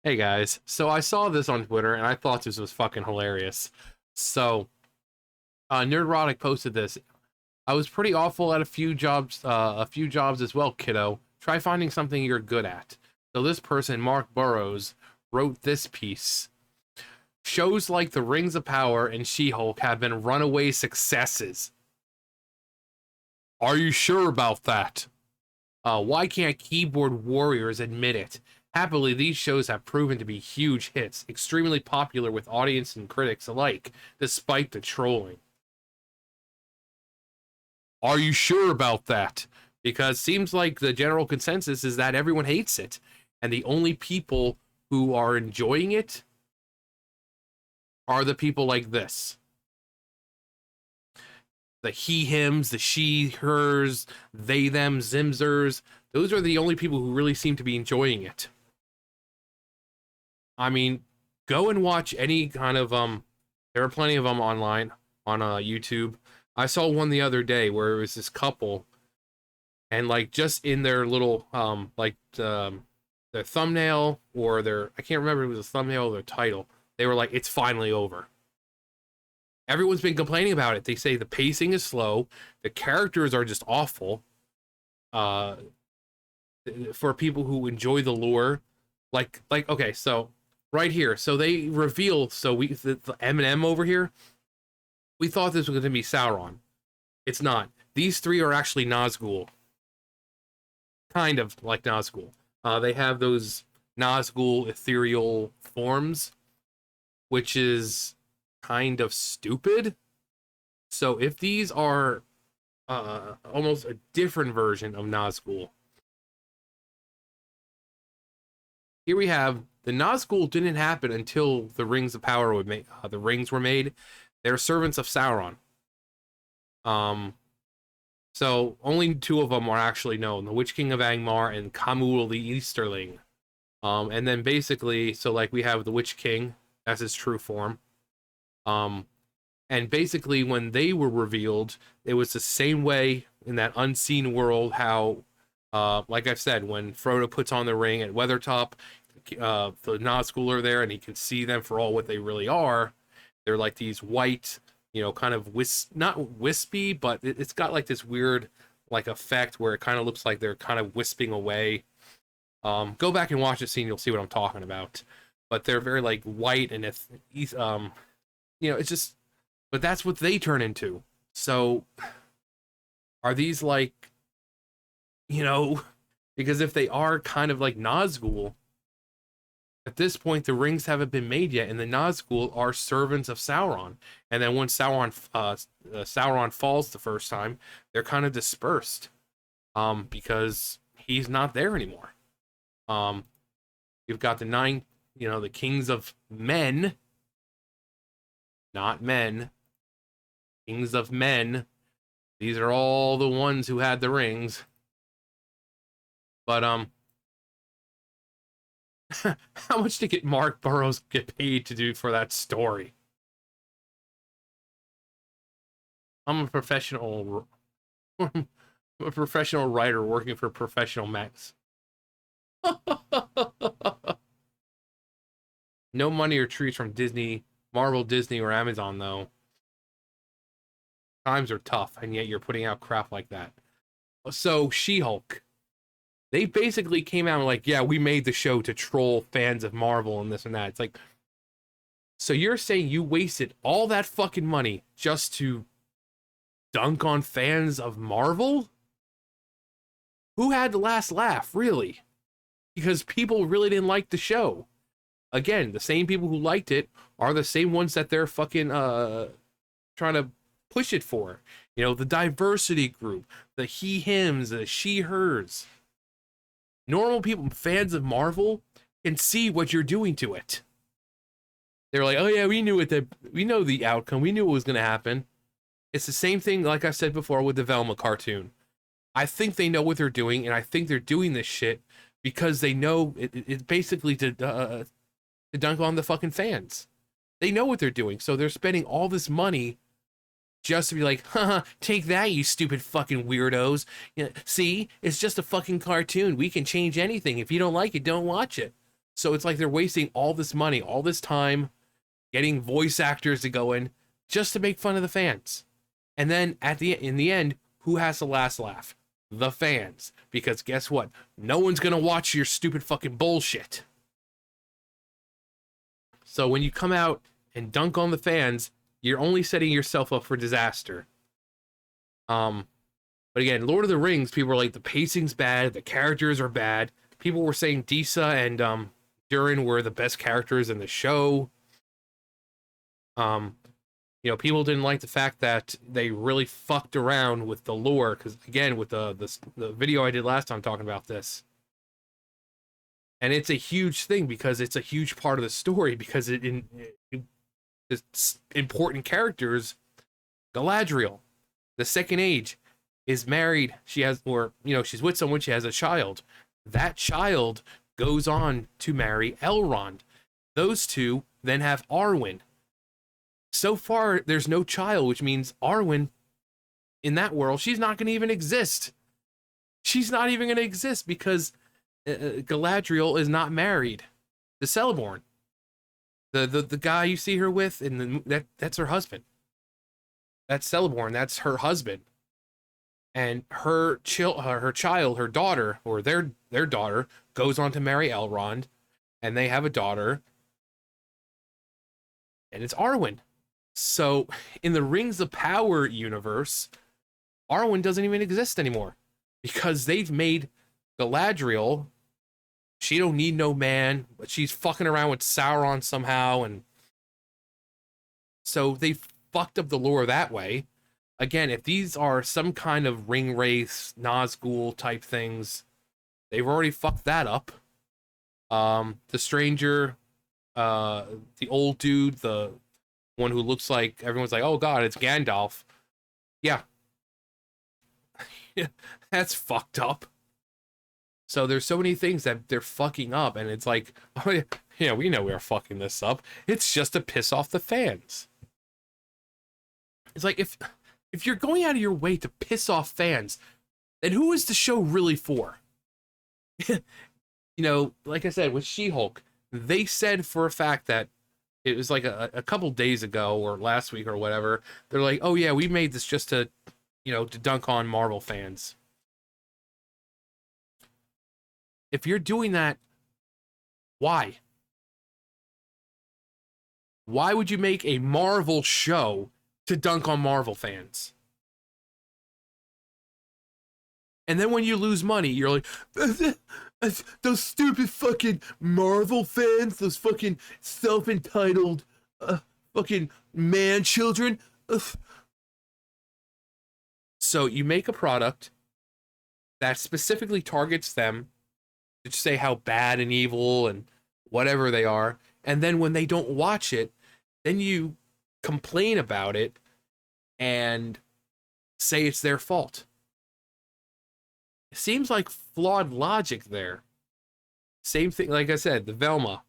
Hey guys, so I saw this on Twitter and I thought this was fucking hilarious. So, Nerdrotic posted this. I was pretty awful at a few jobs as well, kiddo. Try finding something you're good at. So this person, Mark Burrows, wrote this piece. Shows like The Rings of Power and She-Hulk have been runaway successes. Are you sure about that? Why can't keyboard warriors admit it? Happily, these shows have proven to be huge hits, extremely popular with audience and critics alike, despite the trolling. Are you sure about that? Because seems like the general consensus is that everyone hates it, and the only people who are enjoying it are the people like this. The he, hims, the she, hers, they, them, zimzers. Those are the only people who really seem to be enjoying it. I mean, go and watch any kind of there are plenty of them online on YouTube. I saw one the other day where it was this couple and like just in their little their thumbnail or their, I can't remember if it was a thumbnail or their title. They were like, it's finally over. Everyone's been complaining about it. They say the pacing is slow, the characters are just awful. Uh for people who enjoy the lore, like okay, so right here, so they reveal, so the Eminem over here, we thought this was going to be Sauron. It's not. These three are actually Nazgul, kind of like Nazgul. They have those Nazgul ethereal forms, which is kind of stupid. So if these are almost a different version of Nazgul, here we have the Nazgul didn't happen until the Rings of Power were made. The rings were made. They're servants of Sauron. Um, so only two of them are actually known: the Witch King of Angmar and Kamul the Easterling. And then basically, so like we have the Witch King, that's his true form. Um, and basically when they were revealed, it was the same way in that unseen world. How, like I said, when Frodo puts on the ring at Weathertop, the Nazgul are there, and he can see them for all what they really are. They're like these white, kind of not wispy, but it's got like this weird like effect where it kind of looks like they're kind of wisping away. Go back and watch the scene, you'll see what I'm talking about. But they're very like white, and it's just, but that's what they turn into. So are these like, you know, because if they are kind of like Nazgul, at this point, the rings haven't been made yet, and the Nazgul are servants of Sauron. And then when Sauron falls the first time, they're kind of dispersed, because he's not there anymore. Um, you've got the nine, the kings of men, not men, kings of men. These are all the ones who had the rings. But how much did Mark Burrows get paid to do for that story? I'm a professional, I'm a professional writer working for professional Max. No money or treats from Disney, Marvel, Disney, or Amazon though. Times are tough, and yet you're putting out crap like that. So She-Hulk, they basically came out and like, yeah, we made the show to troll fans of Marvel and this and that. It's like, so you're saying you wasted all that fucking money just to dunk on fans of Marvel? Who had the last laugh, really? Because people really didn't like the show. Again, the same people who liked it are the same ones that they're fucking trying to push it for. The diversity group, the he hims, the she hers. Normal people, fans of Marvel, can see what you're doing to it. They're like, oh yeah, we knew it. We know the outcome. We knew what was going to happen. It's the same thing, like I said before, with the Velma cartoon. I think they know what they're doing, and I think they're doing this shit because they know it's basically to dunk on the fucking fans. They know what they're doing, so they're spending all this money just to be like, haha, take that, you stupid fucking weirdos. See, it's just a fucking cartoon. We can change anything. If you don't like it, don't watch it. So it's like they're wasting all this money, all this time, getting voice actors to go in just to make fun of the fans. And then in the end, who has the last laugh? The fans. Because guess what? No one's gonna watch your stupid fucking bullshit. So when you come out and dunk on the fans, you're only setting yourself up for disaster. But again, Lord of the Rings, people were like, the pacing's bad, the characters are bad. People were saying Disa and Durin were the best characters in the show. People didn't like the fact that they really fucked around with the lore, because again, with the video I did last time talking about this, and it's a huge thing because it's a huge part of the story, because it's important characters. Galadriel, the Second Age, is married. She's with someone. She has a child. That child goes on to marry Elrond. Those two then have Arwen. So far, there's no child, which means Arwen, in that world, she's not going to even exist. She's not even going to exist because Galadriel is not married to Celeborn. The guy you see her with, that's her husband. That's Celeborn. That's her husband. And her child, her daughter, or their daughter, goes on to marry Elrond, and they have a daughter, and it's Arwen. So, in the Rings of Power universe, Arwen doesn't even exist anymore because they've made Galadriel. She don't need no man, but she's fucking around with Sauron somehow, and so they fucked up the lore that way. Again, if these are some kind of ring race, Nazgul type things, they've already fucked that up. The stranger, the old dude, the one who looks like everyone's like, oh god, it's Gandalf. Yeah. That's fucked up. So there's so many things that they're fucking up, and it's like, oh yeah, we know we're fucking this up. It's just to piss off the fans. It's like, if you're going out of your way to piss off fans, then who is the show really for? Like I said, with She-Hulk, they said for a fact that it was like a couple days ago or last week or whatever, they're like, oh yeah, we made this just to dunk on Marvel fans. If you're doing that, why? Why would you make a Marvel show to dunk on Marvel fans? And then when you lose money, you're like, those stupid fucking Marvel fans, those fucking self-entitled fucking man children. So you make a product that specifically targets them to say how bad and evil and whatever they are, and then when they don't watch it, then you complain about it and say it's their fault. It seems like flawed logic there. Same thing, like I said, the Velma.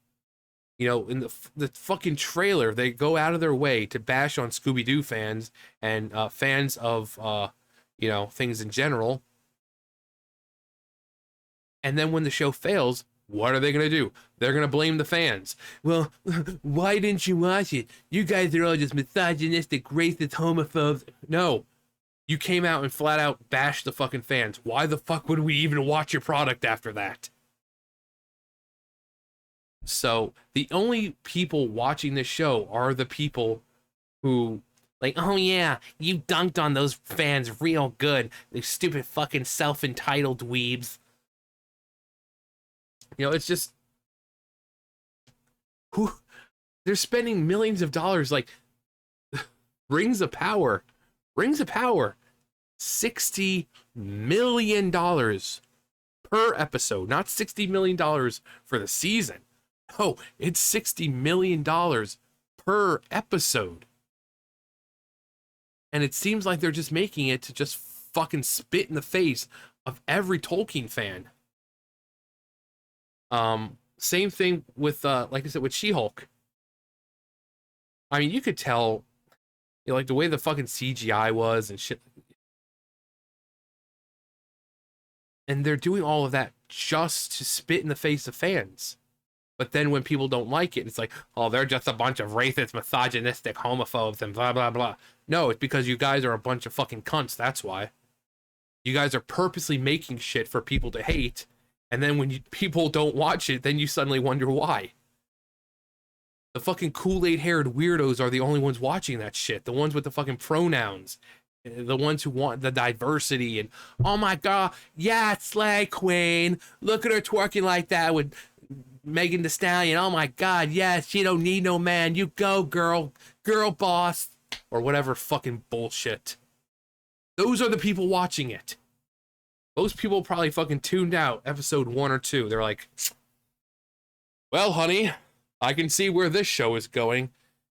In the fucking trailer, they go out of their way to bash on Scooby-Doo fans and fans of things in general. And then when the show fails, what are they going to do? They're going to blame the fans. Well, why didn't you watch it? You guys are all just misogynistic, racist, homophobes. No. You came out and flat out bashed the fucking fans. Why the fuck would we even watch your product after that? So the only people watching this show are the people who like, oh yeah, you dunked on those fans real good. These stupid fucking self-entitled dweebs. It's just who they're spending millions of dollars. Like Rings of Power, $60 million per episode, not $60 million for the season. Oh, it's $60 million per episode. And it seems like they're just making it to just fucking spit in the face of every Tolkien fan. Same thing with, like I said, with She-Hulk. I mean, you could tell, like the way the fucking CGI was and shit. And they're doing all of that just to spit in the face of fans. But then when people don't like it, it's like, oh, they're just a bunch of racist, misogynistic homophobes and blah, blah, blah. No, it's because you guys are a bunch of fucking cunts. That's why. You guys are purposely making shit for people to hate. And then when people don't watch it, then you suddenly wonder why. The fucking Kool-Aid haired weirdos are the only ones watching that shit. The ones with the fucking pronouns. The ones who want the diversity and, oh my god, yeah, slay queen. Look at her twerking like that with Megan Thee Stallion. Oh my god, yes, she don't need no man. You go, girl. Girl boss. Or whatever fucking bullshit. Those are the people watching it. Most people probably fucking tuned out episode 1 or 2. They're like, well, honey, I can see where this show is going.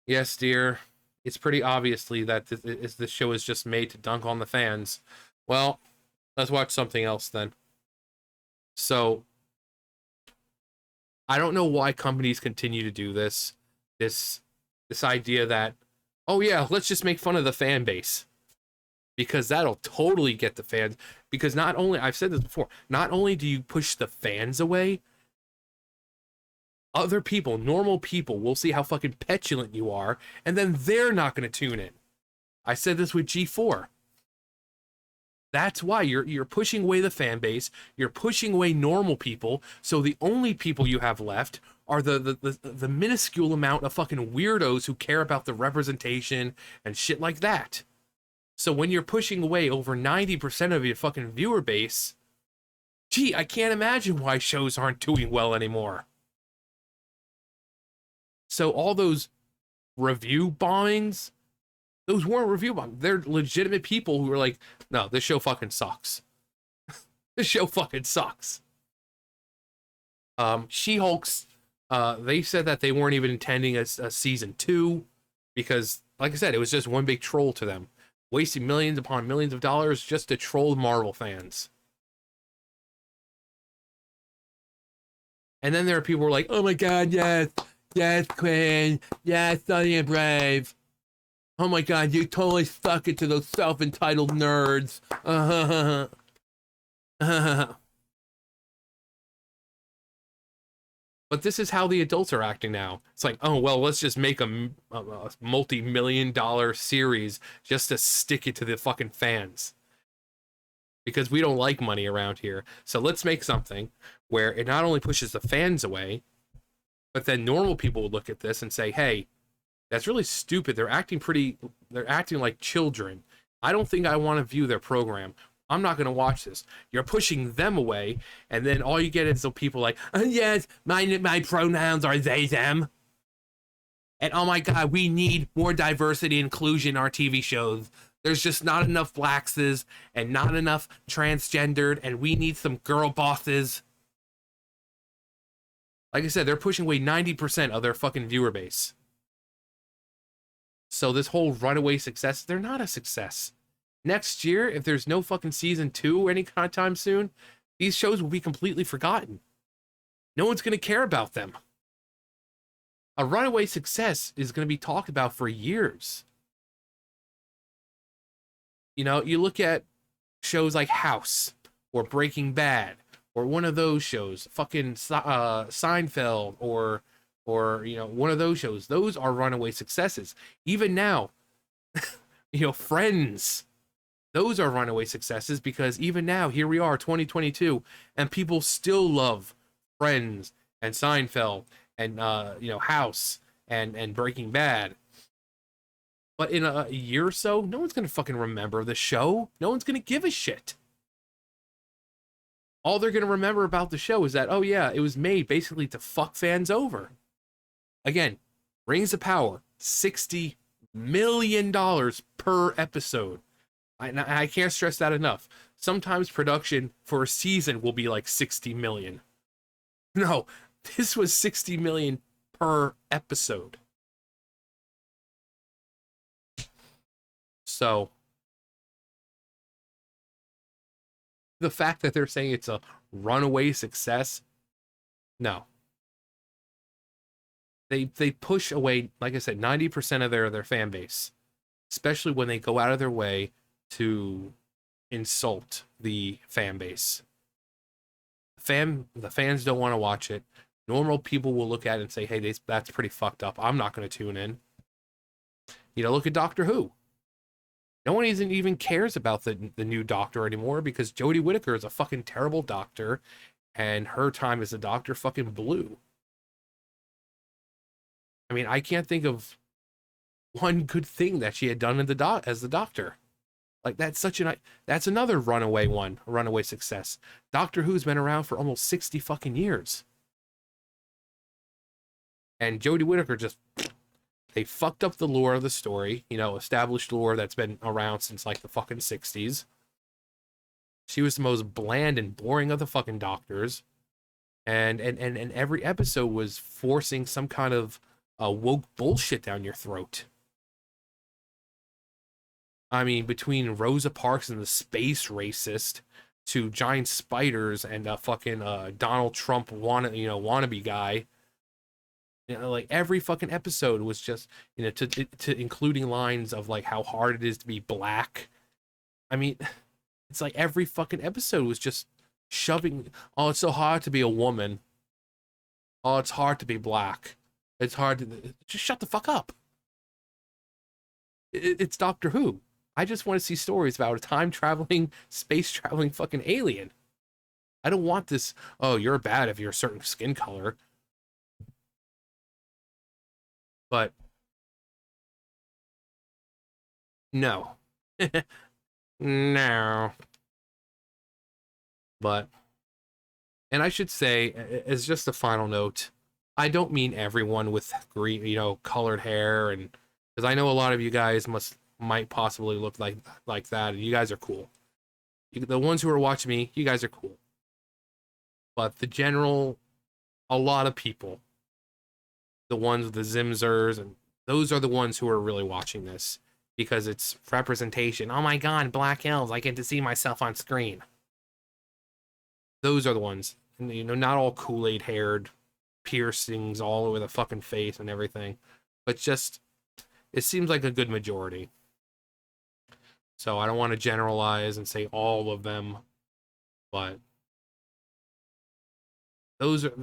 Yes, dear. It's pretty obviously that this show is just made to dunk on the fans. Well, let's watch something else then. So, I don't know why companies continue to do this. This idea that, oh yeah, let's just make fun of the fan base. Because that'll totally get the fans. Because not only, I've said this before, not only do you push the fans away, other people, normal people, will see how fucking petulant you are, and then they're not going to tune in. I said this with G4. That's why you're pushing away the fan base, you're pushing away normal people, so the only people you have left are the minuscule amount of fucking weirdos who care about the representation and shit like that. So when you're pushing away over 90% of your fucking viewer base, gee, I can't imagine why shows aren't doing well anymore. So all those review bombings, those weren't review bombings. They're legitimate people who are like, no, this show fucking sucks. This show fucking sucks. She-Hulk's, they said that they weren't even intending a season 2 because, like I said, it was just one big troll to them. Wasting millions upon millions of dollars just to troll Marvel fans. And then there are people who are like, oh my god, yes, yes, Queen, yes, Sunny and Brave. Oh my god, you totally stuck it to those self-entitled nerds. But this is how the adults are acting now. It's like, oh, well, let's just make a multi-million-dollar series just to stick it to the fucking fans. Because we don't like money around here. So let's make something where it not only pushes the fans away, but then normal people would look at this and say, hey, that's really stupid. They're acting like children. I don't think I want to view their program. I'm not going to watch this. You're pushing them away, and then all you get is the people like, oh, yes, my pronouns are they, them. And oh my god, we need more diversity and inclusion in our TV shows. There's just not enough blackses and not enough transgendered, and we need some girl bosses. Like I said, they're pushing away 90% of their fucking viewer base. So this whole Runaway success, they're not a success. Next year, if there's no fucking season 2 any kind of time soon, these shows will be completely forgotten. No one's going to care about them. A Runaway success is going to be talked about for years. You know, you look at shows like House or Breaking Bad or one of those shows, fucking Seinfeld or you know, one of those shows. Those are Runaway successes. Even now, you know, Friends. Those are Runaway successes because even now, here we are, 2022, and people still love Friends and Seinfeld and you know, House and Breaking Bad. But in a year or so, no one's gonna fucking remember the show. No one's gonna give a shit. All they're gonna remember about the show is that, oh yeah, it was made basically to fuck fans over. Again, Rings of Power, $60 million per episode. I can't stress that enough. Sometimes production for a season will be like 60 million. No, this was 60 million per episode. So the fact that they're saying it's a runaway success, no. They push away, like I said, 90% of their fan base, especially when they go out of their way to insult the fan base. The fans don't want to watch it. Normal people will look at it and say, hey, that's pretty fucked up. I'm not going to tune in. You know, look at Doctor Who. No one even cares about the new Doctor anymore because Jodie Whittaker is a fucking terrible doctor, and her time as a doctor fucking blew. I mean, I can't think of one good thing that she had done in as the doctor. Like that's another runaway success. Doctor Who's been around for almost 60 fucking years. And Jodie Whittaker just they fucked up the lore of the story, you know, established lore that's been around since like the fucking 60s. She was the most bland and boring of the fucking doctors. And every episode was forcing some kind of woke bullshit down your throat. I mean, between Rosa Parks and the space racist to giant spiders and a fucking Donald Trump wannabe guy. You know, like every fucking episode was just, you know, to including lines of like how hard it is to be black. I mean, it's like every fucking episode was just shoving, oh, it's so hard to be a woman. Oh, it's hard to be black. It's hard to just shut the fuck up. It's Doctor Who. I just want to see stories about a time traveling, space traveling fucking alien. I don't want this, oh, you're bad if you're a certain skin color. But no. No. But, and I should say, as just a final note, I don't mean everyone with green, you know, colored hair, and because I know a lot of you guys might possibly look like that, and you guys are cool. The ones who are watching me, you guys are cool. But the general, a lot of people, the ones with the Zimzers, and those are the ones who are really watching this because it's representation. Oh my god, black elves! I get to see myself on screen. Those are the ones, and you know, not all Kool-Aid haired, piercings all over the fucking face and everything, but just it seems like a good majority. So I don't want to generalize and say all of them, but those are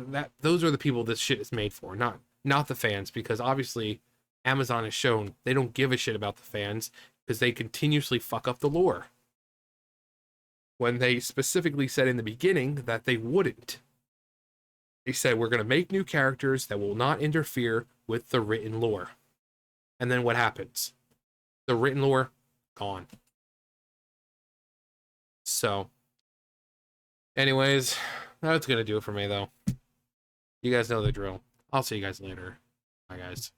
the people this shit is made for, not the fans, because obviously Amazon has shown they don't give a shit about the fans because they continuously fuck up the lore. When they specifically said in the beginning that they wouldn't. They said we're going to make new characters that will not interfere with the written lore. And then what happens? The written lore gone. So anyways, that's going to do it for me though. You guys know the drill. I'll see you guys later. Bye, guys.